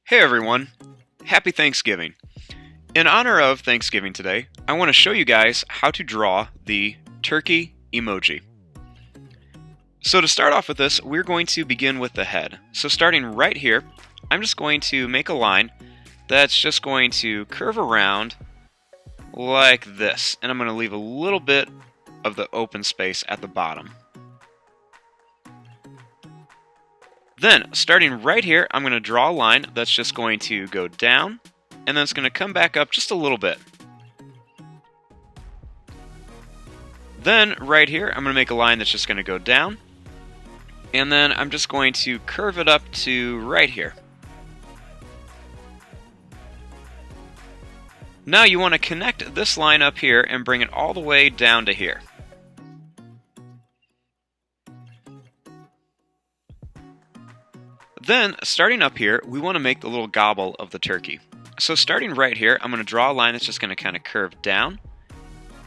Hey everyone, happy Thanksgiving. In honor of Thanksgiving today, I want to show you guys how to draw the turkey emoji. So to start off with this, we're going to begin with the head. So starting right here, I'm just going to make a line that's just going to curve around like this. And I'm going to leave a little bit of the open space at the bottom. Then, starting right here, I'm going to draw a line that's just going to go down, and then it's going to come back up just a little bit. Then, right here, I'm going to make a line that's just going to go down, and then I'm just going to curve it up to right here. Now you want to connect this line up here and bring it all the way down to here. Then, starting up here, we want to make the little gobble of the turkey. So starting right here, I'm going to draw a line that's just going to kind of curve down,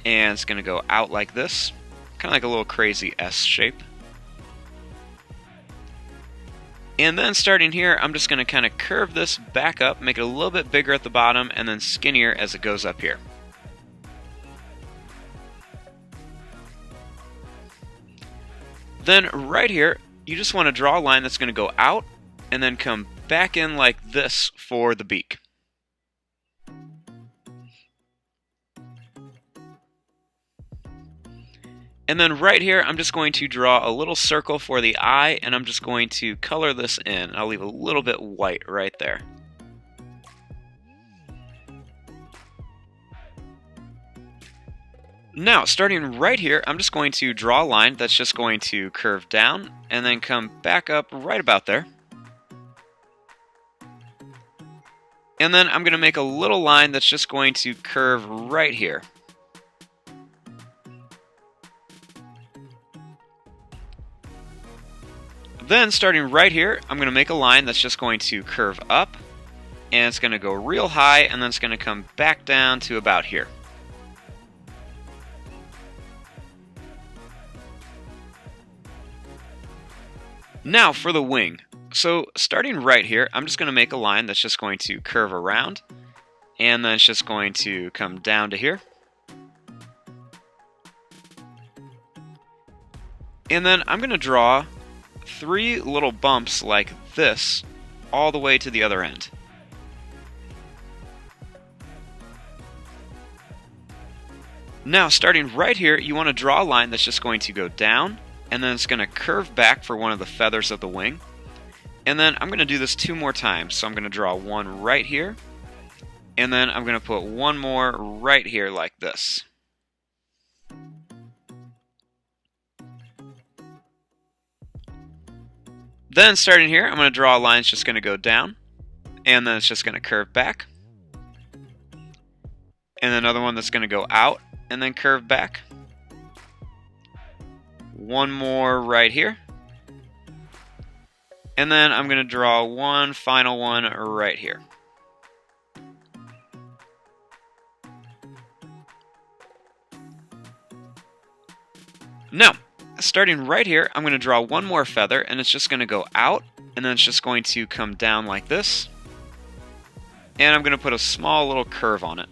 and it's going to go out like this, kind of like a little crazy S shape. And then starting here, I'm just going to kind of curve this back up, make it a little bit bigger at the bottom, and then skinnier as it goes up here. Then right here, you just want to draw a line that's going to go out, and then come back in like this for the beak. And then right here, I'm just going to draw a little circle for the eye, and I'm just going to color this in. I'll leave a little bit white right there. Now, starting right here, I'm just going to draw a line that's just going to curve down, and then come back up right about there. And then I'm going to make a little line that's just going to curve right here. Then starting right here, I'm going to make a line that's just going to curve up, and it's going to go real high, and then it's going to come back down to about here. Now for the wing. So starting right here, I'm just going to make a line that's just going to curve around, and then it's just going to come down to here. And then I'm going to draw 3 little bumps like this all the way to the other end. Now starting right here, you want to draw a line that's just going to go down, and then it's going to curve back for one of the feathers of the wing. And then I'm going to do this 2 more times. So I'm going to draw one right here, and then I'm going to put one more right here like this. Then starting here, I'm going to draw a line that's just going to go down, and then it's just going to curve back. And another one that's going to go out, and then curve back. One more right here. And then I'm going to draw one final one right here. Now, starting right here, I'm going to draw one more feather, and it's just going to go out, and then it's just going to come down like this. And I'm going to put a small little curve on it.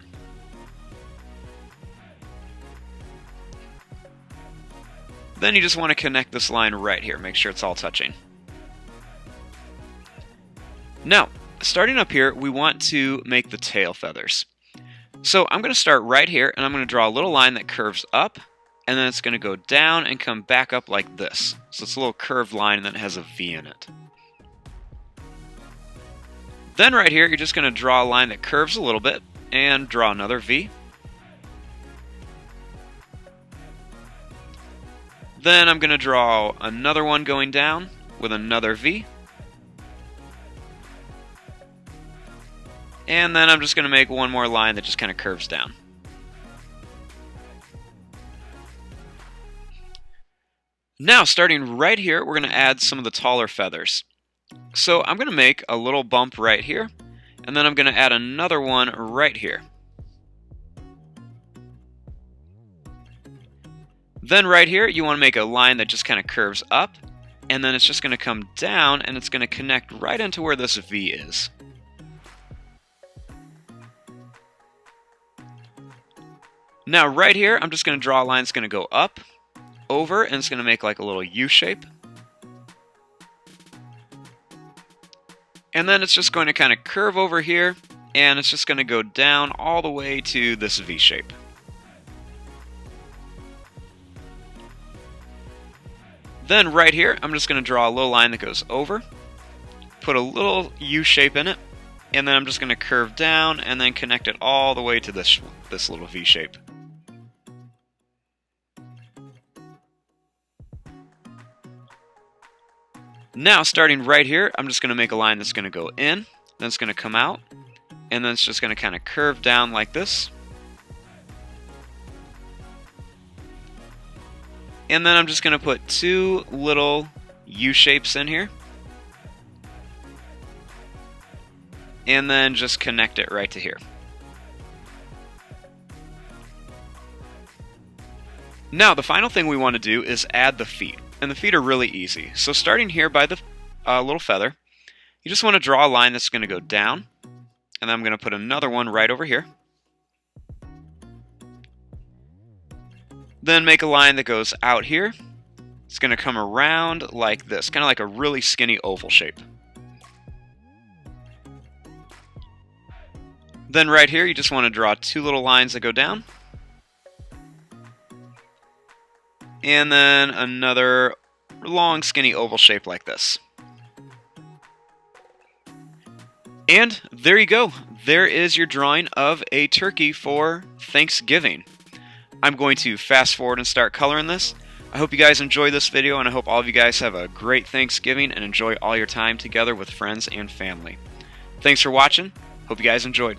Then you just want to connect this line right here, make sure it's all touching. Now, starting up here, we want to make the tail feathers. So I'm going to start right here, and I'm going to draw a little line that curves up, and then it's going to go down and come back up like this. So it's a little curved line, and then it has a V in it. Then right here, you're just going to draw a line that curves a little bit, and draw another V. Then I'm going to draw another one going down with another V. And then I'm just going to make one more line that just kind of curves down. Now, starting right here, we're going to add some of the taller feathers. So I'm going to make a little bump right here, and then I'm going to add another one right here. Then right here, you want to make a line that just kind of curves up, and then it's just going to come down, and it's going to connect right into where this V is. Now right here, I'm just going to draw a line that's going to go up, over, and it's going to make like a little U shape. And then it's just going to kind of curve over here, and it's just going to go down all the way to this V shape. Then right here, I'm just going to draw a little line that goes over, put a little U shape in it, and then I'm just going to curve down and then connect it all the way to this little V shape. Now, starting right here, I'm just going to make a line that's going to go in, then it's going to come out, and then it's just going to kind of curve down like this. And then I'm just going to put two little U shapes in here. And then just connect it right to here. Now, the final thing we want to do is add the feet. And the feet are really easy. So starting here by the little feather, you just want to draw a line that's going to go down. And then I'm going to put another one right over here. Then make a line that goes out here. It's going to come around like this, kind of like a really skinny oval shape. Then right here, you just want to draw two little lines that go down. And then another long skinny oval shape like this. And there you go. There is your drawing of a turkey for Thanksgiving. I'm going to fast forward and start coloring this. I hope you guys enjoy this video, and I hope all of you guys have a great Thanksgiving and enjoy all your time together with friends and family. Thanks for watching. Hope you guys enjoyed.